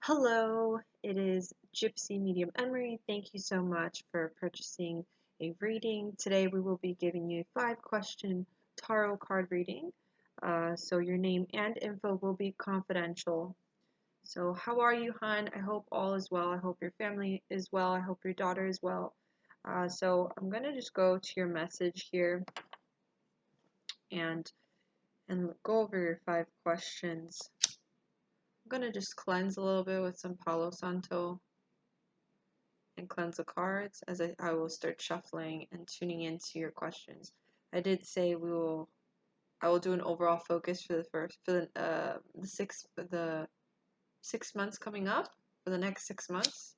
Hello, it is Gypsy Medium Emary. Thank you so much for purchasing a reading. Today we will be giving you a 5-question tarot card reading. So your name and info will be confidential. So how are you, hon? I hope all is well. I hope your family is well. I hope your daughter is well. So I'm going to just go to your message here and go over your 5 questions. I'm going to just cleanse a little bit with some Palo Santo and cleanse the cards as I will start shuffling and tuning into your questions. I did say I will do an overall focus for the 6 months coming up, for the next 6 months.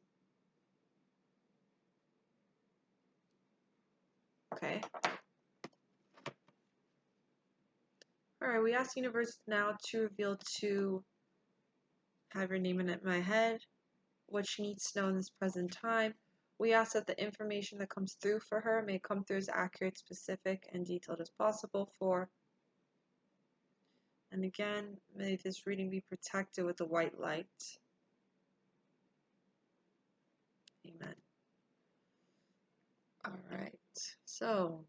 Okay. Alright, we ask universe now to reveal have your name in my head, what she needs to know in this present time. We ask that the information that comes through for her may come through as accurate, specific, and detailed as possible and again, may this reading be protected with the white light. Amen. Alright, so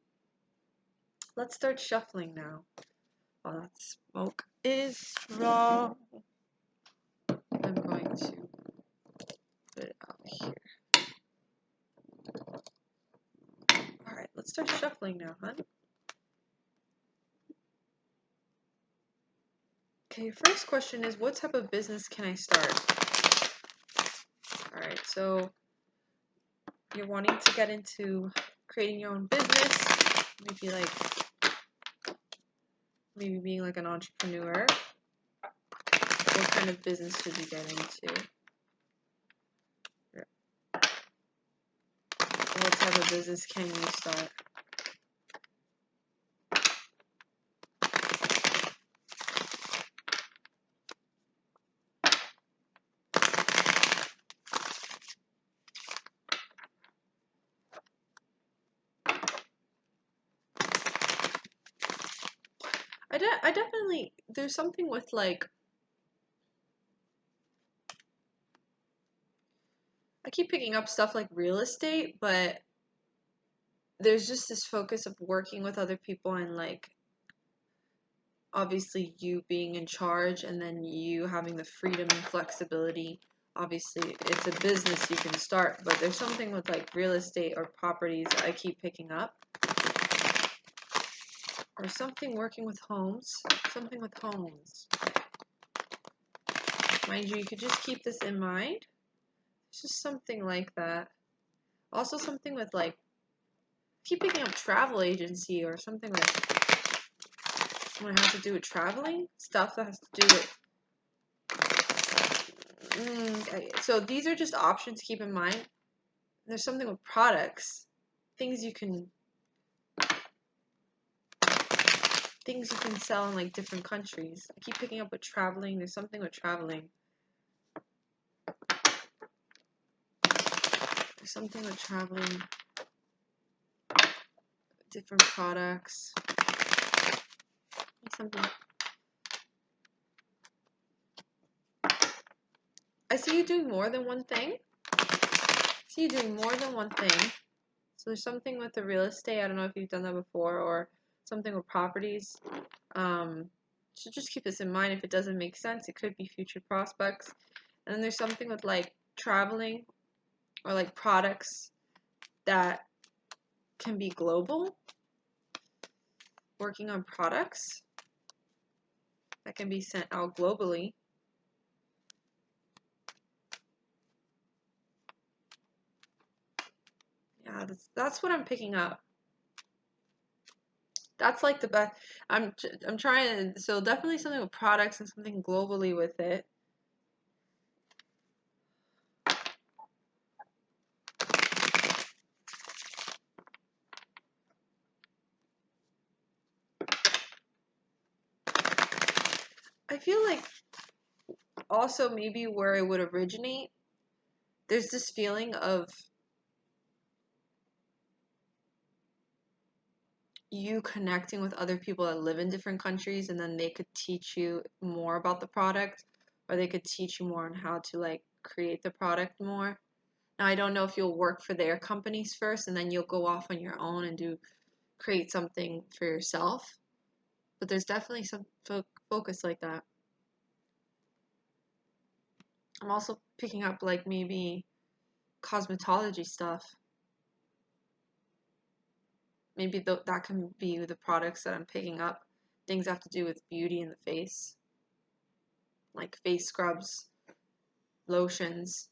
let's start shuffling now. While that smoke is strong, I'm going to put it out here. Alright, let's start shuffling now, hon. Okay, first question is, what type of business can I start? Alright, so you're wanting to get into creating your own business, maybe being like an entrepreneur. What kind of business should you get into? What type of business can you start? I definitely, there's something with like, I keep picking up stuff like real estate, but there's just this focus of working with other people and like, obviously you being in charge and then you having the freedom and flexibility. Obviously it's a business you can start, but there's something with like real estate or properties that I keep picking up. Or something working with homes. Something with homes. Mind you, you could just keep this in mind. It's just something like that. Also something with like, keep picking up travel agency or something like when it has to do with traveling. Stuff that has to do with... okay. So these are just options to keep in mind. There's something with products. Things you can sell in like different countries. I keep picking up with traveling. There's something with traveling. There's something with traveling. Different products. Something. I see you doing more than one thing. So there's something with the real estate. I don't know if you've done that before, or something with properties. So just keep this in mind. If it doesn't make sense, it could be future prospects. And then there's something with like traveling or like products that can be global. Working on products that can be sent out globally. Yeah, that's what I'm picking up. That's like the best. I'm trying to, so definitely something with products and something globally with it. I feel like also maybe where it would originate, there's this feeling of you connecting with other people that live in different countries, and then they could teach you more about the product, or they could teach you more on how to like create the product more. Now, I don't know if you'll work for their companies first and then you'll go off on your own and create something for yourself. But there's definitely some focus like that. I'm also picking up like maybe cosmetology stuff. Maybe that can be the products that I'm picking up. Things that have to do with beauty in the face, like face scrubs, lotions,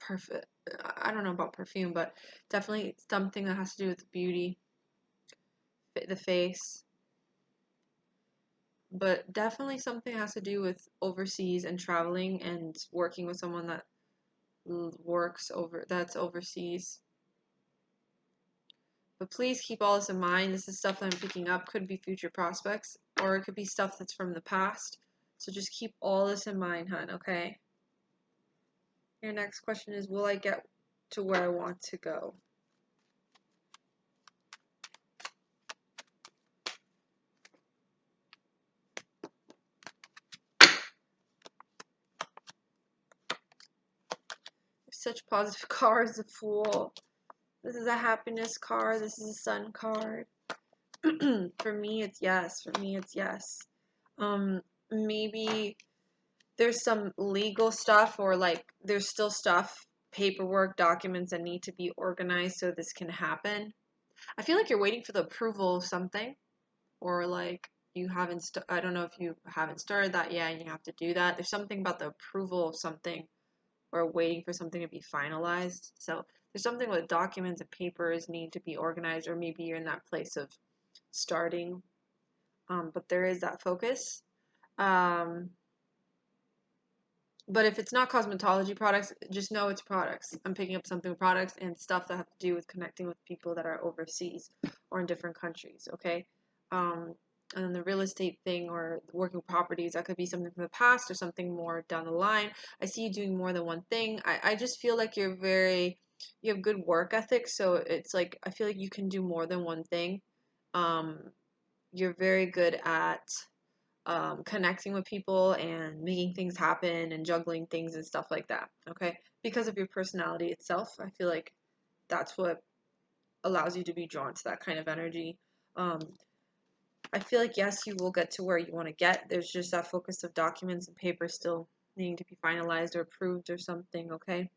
perfect. I don't know about perfume, but definitely something that has to do with beauty, the face. But definitely something that has to do with overseas and traveling and working with someone that that's overseas. But please keep all this in mind. This is stuff that I'm picking up. Could be future prospects, or it could be stuff that's from the past. So just keep all this in mind, hun, okay? Your next question is, will I get to where I want to go? Such positive cards, the Fool. This is a happiness card. This is a sun card. For me, it's yes. For me, it's yes. Maybe there's some legal stuff, or like there's still stuff, paperwork, documents that need to be organized so this can happen. I feel like you're waiting for the approval of something, or like you haven't, I don't know if you haven't started that yet and you have to do that. There's something about the approval of something, or waiting for something to be finalized. So there's something with documents and papers need to be organized, or maybe you're in that place of starting. But there is that focus. But if it's not cosmetology products, just know it's products. I'm picking up something with products and stuff that have to do with connecting with people that are overseas or in different countries, okay? And then the real estate thing or working with properties, that could be something from the past or something more down the line. I see you doing more than one thing. I just feel like you have good work ethic, so it's like I feel like you can do more than one thing. You're very good at connecting with people and making things happen and juggling things and stuff like that, okay? Because of your personality itself, I feel like that's what allows you to be drawn to that kind of energy. I feel like, yes, you will get to where you want to get. There's just that focus of documents and papers still needing to be finalized or approved or something, okay?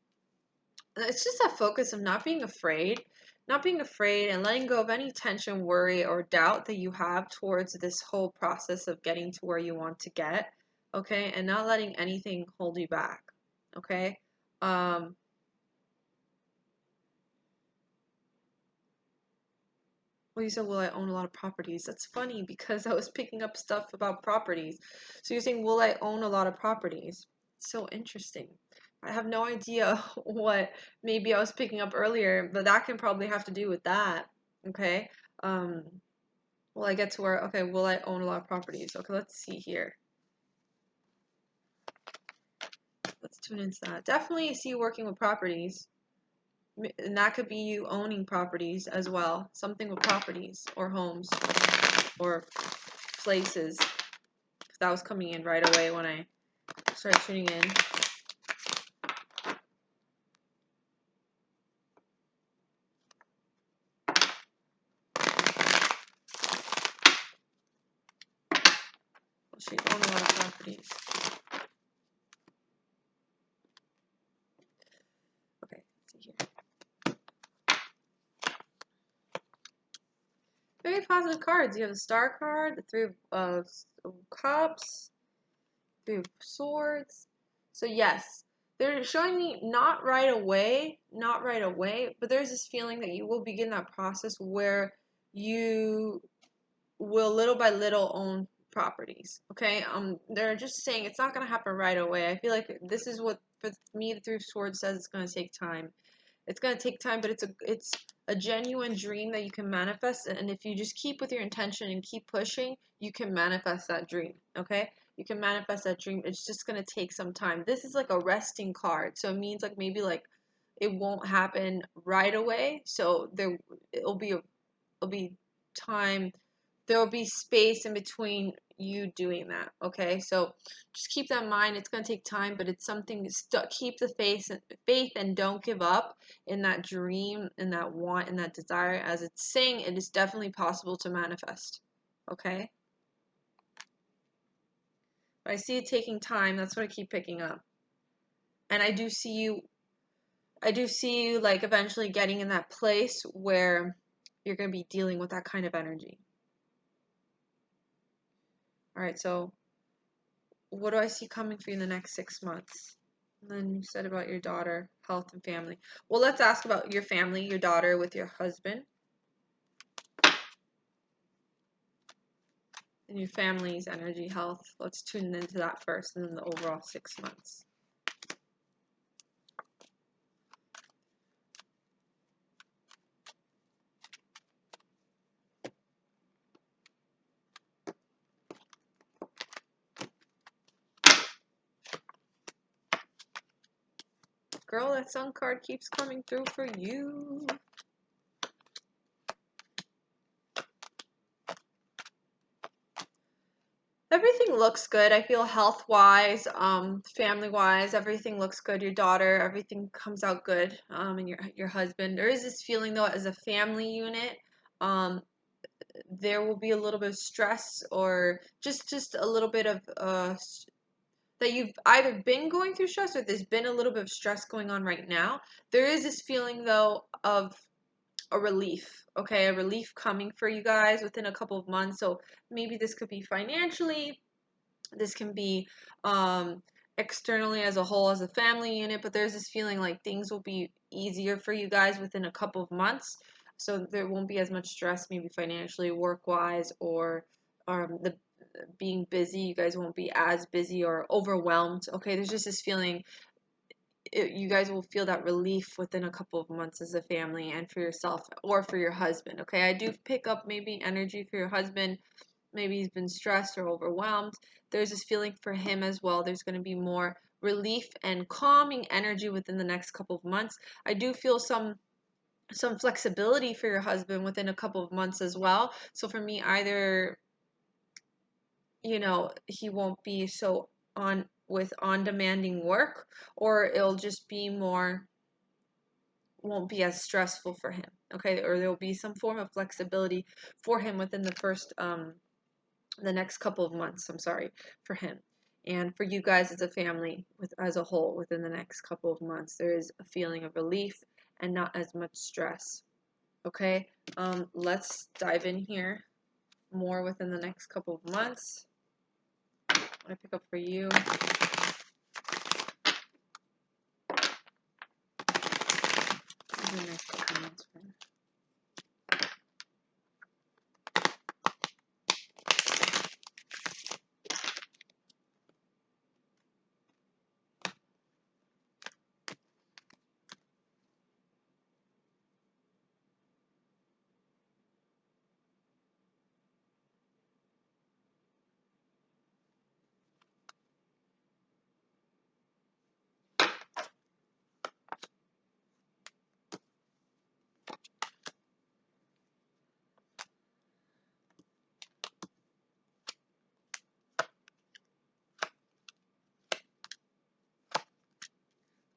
It's just that focus of not being afraid, and letting go of any tension, worry, or doubt that you have towards this whole process of getting to where you want to get, okay? And not letting anything hold you back, okay? Well, you said, will I own a lot of properties? That's funny because I was picking up stuff about properties. So you're saying, will I own a lot of properties? So interesting. I have no idea what maybe I was picking up earlier, but that can probably have to do with that. Okay. Um, will I get to where, okay, will I own a lot of properties? Okay, let's see here. Let's tune into that. Definitely see you working with properties. And that could be you owning properties as well. Something with properties or homes or places. That was coming in right away when I started tuning in. She own a lot of properties. Okay, let's see here. Very positive cards. You have the Star card, the Three of Cups, Three of Swords. So yes, they're showing me not right away, but there's this feeling that you will begin that process where you will little by little own properties. Okay, they're just saying it's not gonna happen right away. I feel like this is what for me the Three of Swords says it's gonna take time. It's gonna take time, but it's a genuine dream that you can manifest. And if you just keep with your intention and keep pushing, you can manifest that dream. Okay, you can manifest that dream. It's just gonna take some time. This is like a resting card, so it means like maybe like it won't happen right away. So it'll be time. There will be space in between you doing that. Okay, so just keep that in mind. It's going to take time, but it's something. Keep the faith, and don't give up in that dream, in that want, in that desire. As it's saying, it is definitely possible to manifest. Okay, but I see it taking time. That's what I keep picking up, and I do see you. I do see you like eventually getting in that place where you're going to be dealing with that kind of energy. All right, so what do I see coming for you in the next 6 months? And then you said about your daughter, health, and family. Well, let's ask about your family, your daughter with your husband, and your family's energy, health. Let's tune into that first, and then the overall 6 months. Girl, that sun card keeps coming through for you. Everything looks good. I feel health-wise, family-wise, everything looks good. Your daughter, everything comes out good. And your husband. There is this feeling though, as a family unit, there will be a little bit of stress, or just a little bit of that you've either been going through stress, or there's been a little bit of stress going on right now. There is this feeling though of a relief, okay, a relief coming for you guys within a couple of months. So maybe this could be financially, this can be externally as a whole, as a family unit, but there's this feeling like things will be easier for you guys within a couple of months. So there won't be as much stress, maybe financially, work-wise, or the being busy. You guys won't be as busy or overwhelmed. Okay, there's just this feeling. You guys will feel that relief within a couple of months as a family, and for yourself or for your husband. Okay, I do pick up maybe energy for your husband. Maybe he's been stressed or overwhelmed. There's this feeling for him as well. There's going to be more relief and calming energy within the next couple of months. I do feel some flexibility for your husband within a couple of months as well. So for me, either, he won't be so on demanding work, or it'll just be more, won't be as stressful for him. Okay, or there'll be some form of flexibility for him within the next couple of months, I'm sorry, for him. And for you guys as a family, as a whole, within the next couple of months, there is a feeling of relief and not as much stress. Okay, let's dive in here more within the next couple of months. I pick up for you. The next couple of months for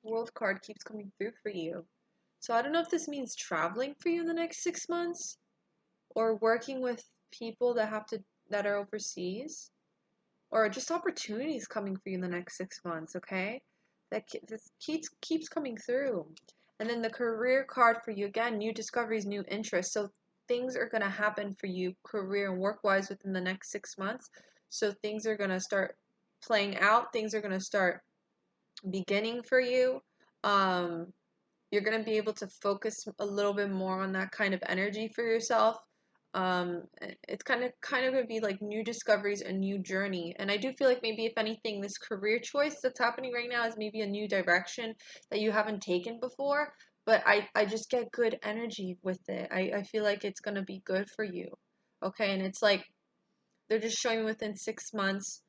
World card keeps coming through for you. So I don't know if this means traveling for you in the next 6 months, or working with people that are overseas, or just opportunities coming for you in the next 6 months. Okay, this keeps coming through. And then the career card for you, again, new discoveries, new interests. So things are going to happen for you career and work wise within the next 6 months. So things are going to start playing out, things are going to start beginning for you. You're going to be able to focus a little bit more on that kind of energy for yourself. It's kind of going to be like new discoveries, a new journey. And I do feel like maybe, if anything, this career choice that's happening right now is maybe a new direction that you haven't taken before. But I just get good energy with it. I feel like it's going to be good for you. Okay, and it's like they're just showing me within 6 months,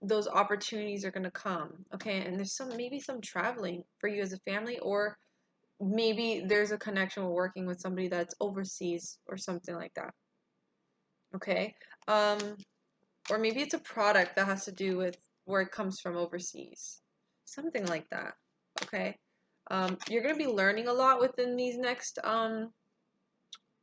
those opportunities are going to come. Okay, and there's maybe some traveling for you as a family, or maybe there's a connection with working with somebody that's overseas or something like that. Okay, or maybe it's a product that has to do with where it comes from overseas. Something like that, okay? You're going to be learning a lot within these next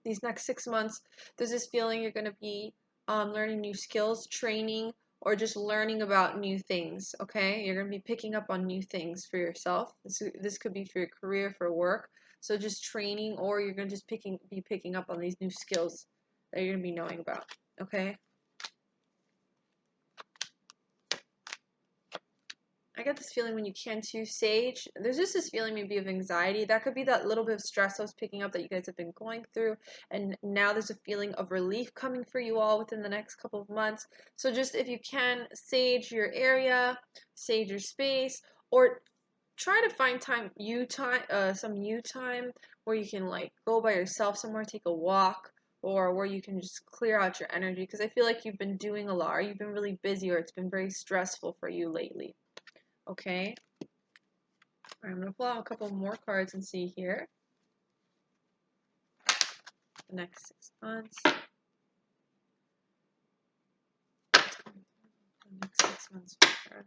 6 months. There's this feeling you're going to be learning new skills, training, or just learning about new things, okay? You're going to be picking up on new things for yourself. This could be for your career, for work. So just training, or you're going to just be picking up on these new skills that you're going to be knowing about, okay? I get this feeling when you can too, Sage. There's just this feeling maybe of anxiety. That could be that little bit of stress I was picking up that you guys have been going through. And now there's a feeling of relief coming for you all within the next couple of months. So just if you can, sage your area, sage your space, or try to find some you time where you can like go by yourself somewhere, take a walk, or where you can just clear out your energy. Because I feel like you've been doing a lot, or you've been really busy, or it's been very stressful for you lately. Okay, I'm going to pull out a couple more cards and see here. The next 6 months. The next 6 months for her.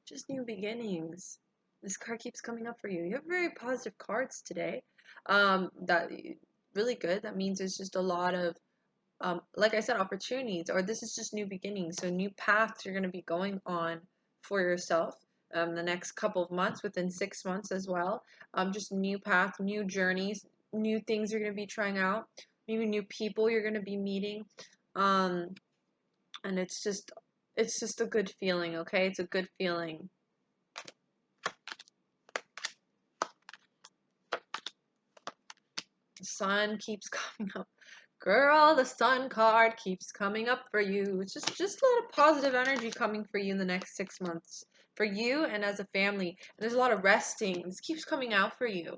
Just new beginnings. This card keeps coming up for you. You have very positive cards today. That really good. That means there's just a lot of, like I said, opportunities, or this is just new beginnings. So new paths you're going to be going on for yourself. The next couple of months, within 6 months as well. Just new paths, new journeys, new things you're going to be trying out. Maybe new people you're going to be meeting. And it's just a good feeling, okay? It's a good feeling. The sun keeps coming up. Girl, the sun card keeps coming up for you. It's just a lot of positive energy coming for you in the next 6 months. For you and as a family. And there's a lot of resting. This keeps coming out for you.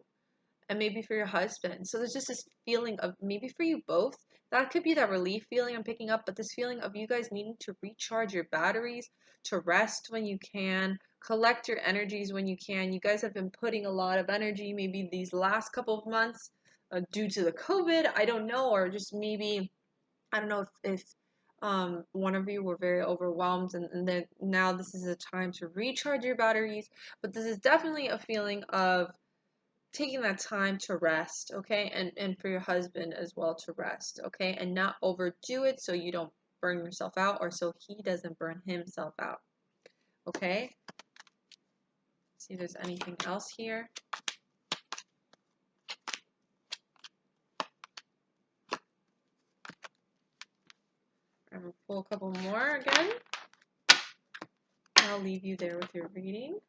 And maybe for your husband. So there's just this feeling of maybe for you both. That could be that relief feeling I'm picking up, but this feeling of you guys needing to recharge your batteries, to rest when you can, collect your energies when you can. You guys have been putting a lot of energy maybe these last couple of months due to the COVID, I don't know, or just maybe, I don't know if one of you were very overwhelmed and then now this is a time to recharge your batteries, but this is definitely a feeling of taking that time to rest, okay, and for your husband as well to rest, okay, and not overdo it so you don't burn yourself out or so he doesn't burn himself out, okay. See if there's anything else here. I'm gonna pull a couple more again. I'll leave you there with your reading.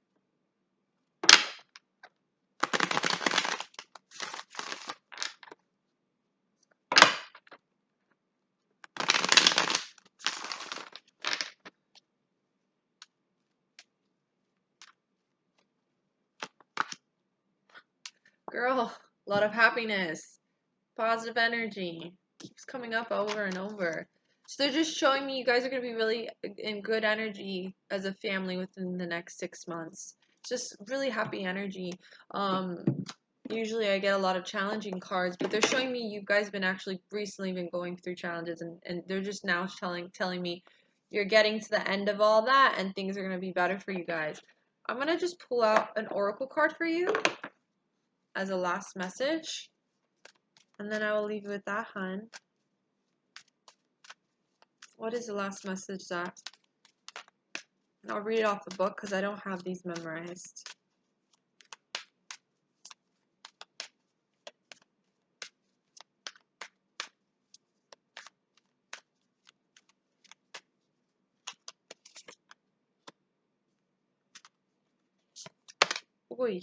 Girl, a lot of happiness, positive energy keeps coming up over and over. So they're just showing me you guys are going to be really in good energy as a family within the next 6 months. Just really happy energy. Usually I get a lot of challenging cards, but they're showing me you guys have been actually recently been going through challenges, and they're just now telling me you're getting to the end of all that and things are going to be better for you guys. I'm going to just pull out an oracle card for you as a last message, and then I will leave you with that, hun. What is the last message that? And I'll read it off the book because I don't have these memorized. Oy.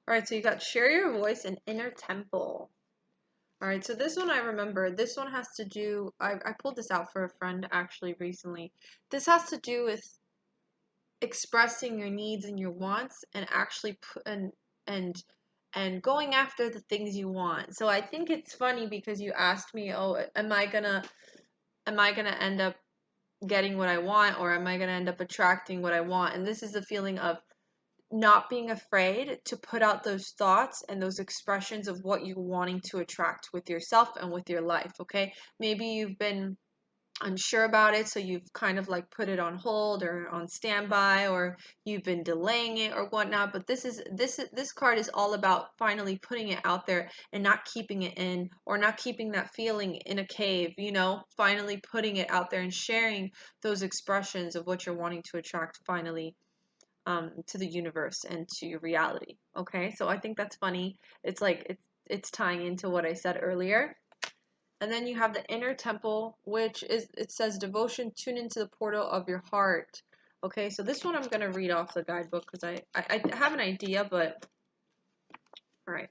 All right, so you got share your voice and inner temple. All right, so this one I remember. This one has to do, I pulled this out for a friend actually recently. This has to do with expressing your needs and your wants and actually and and going after the things you want. So I think it's funny because you asked me, "Oh, am I gonna end up getting what I want, or am I gonna end up attracting what I want?" And this is the feeling of not being afraid to put out those thoughts and those expressions of what you're wanting to attract with yourself and with your life, okay? Maybe you've been unsure about it, so you've kind of like put it on hold or on standby, or you've been delaying it or whatnot. But this card is all about finally putting it out there and not keeping it in, or not keeping that feeling in a cave, finally putting it out there and sharing those expressions of what you're wanting to attract finally to the universe and to your reality. Okay, so I think that's funny. It's like it's tying into what I said earlier. And then you have the inner temple, which is, it says devotion, tune into the portal of your heart. Okay, so this one I'm going to read off the guidebook because I have an idea, but all right.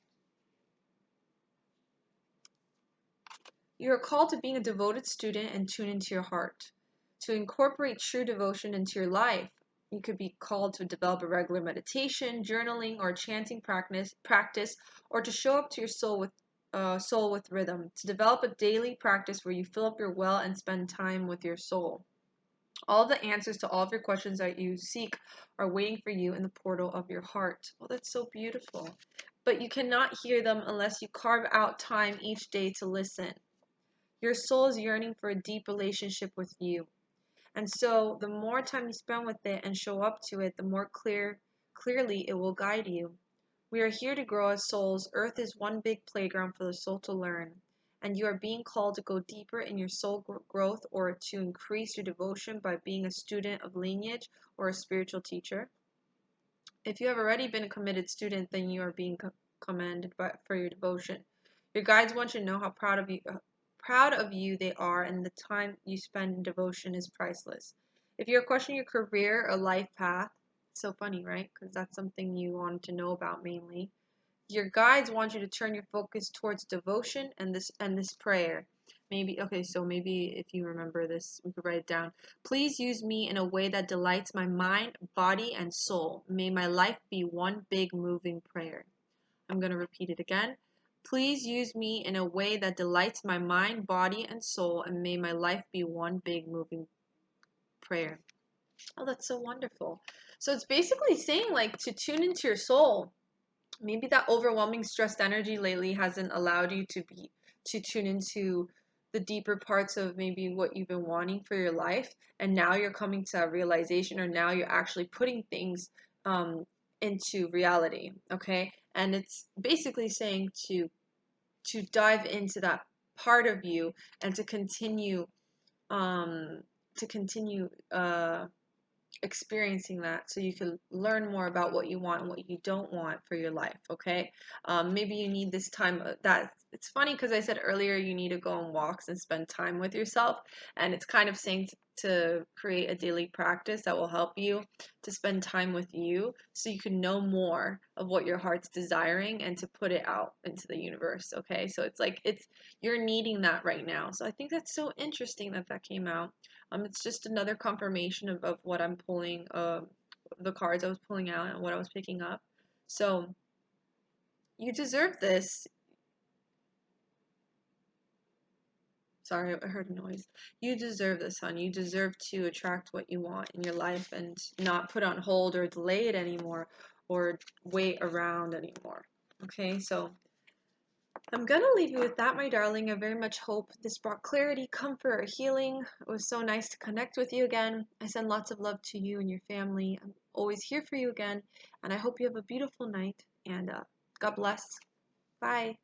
You are called to being a devoted student and tune into your heart. To incorporate true devotion into your life, you could be called to develop a regular meditation, journaling, or chanting practice, or to show up to your soul with rhythm. To develop a daily practice where you fill up your well and spend time with your soul. All the answers to all of your questions that you seek are waiting for you in the portal of your heart. Oh, that's so beautiful. But you cannot hear them unless you carve out time each day to listen. Your soul is yearning for a deep relationship with you. And so the more time you spend with it and show up to it, the more clearly it will guide you. We are here to grow as souls. Earth is one big playground for the soul to learn. And you are being called to go deeper in your soul growth, or to increase your devotion by being a student of lineage or a spiritual teacher. If you have already been a committed student, then you are being commended for your devotion. Your guides want you to know how proud of you they are, and the time you spend in devotion is priceless. If you're questioning your career or life path, it's so funny, right? Because that's something you wanted to know about mainly. Your guides want you to turn your focus towards devotion and this prayer. Maybe if you remember this, we could write it down. Please use me in a way that delights my mind, body, and soul. May my life be one big moving prayer. I'm going to repeat it again. Please use me in a way that delights my mind, body, and soul, and may my life be one big moving prayer. Oh, that's so wonderful. So it's basically saying like to tune into your soul. Maybe that overwhelming stressed energy lately hasn't allowed you to tune into the deeper parts of maybe what you've been wanting for your life, and now you're coming to that realization, or now you're actually putting things into reality. Okay, and it's basically saying to dive into that part of you and um to continue experiencing that, so you can learn more about what you want and what you don't want for your life. Okay, maybe you need this time, that it's funny because I said earlier you need to go on walks and spend time with yourself, and it's kind of saying to create a daily practice that will help you to spend time with you, so you can know more of what your heart's desiring and to put it out into the universe. Okay, so it's like you're needing that right now. So I think that's so interesting that that came out. It's just another confirmation of what I'm pulling, the cards I was pulling out and what I was picking up. So you deserve this. Sorry, I heard a noise. You deserve this, hon. You deserve to attract what you want in your life and not put on hold or delay it anymore, or wait around anymore. Okay, so I'm gonna leave you with that, my darling. I very much hope this brought clarity, comfort, healing. It was so nice to connect with you again. I send lots of love to you and your family. I'm always here for you again, and I hope you have a beautiful night, and God bless. Bye.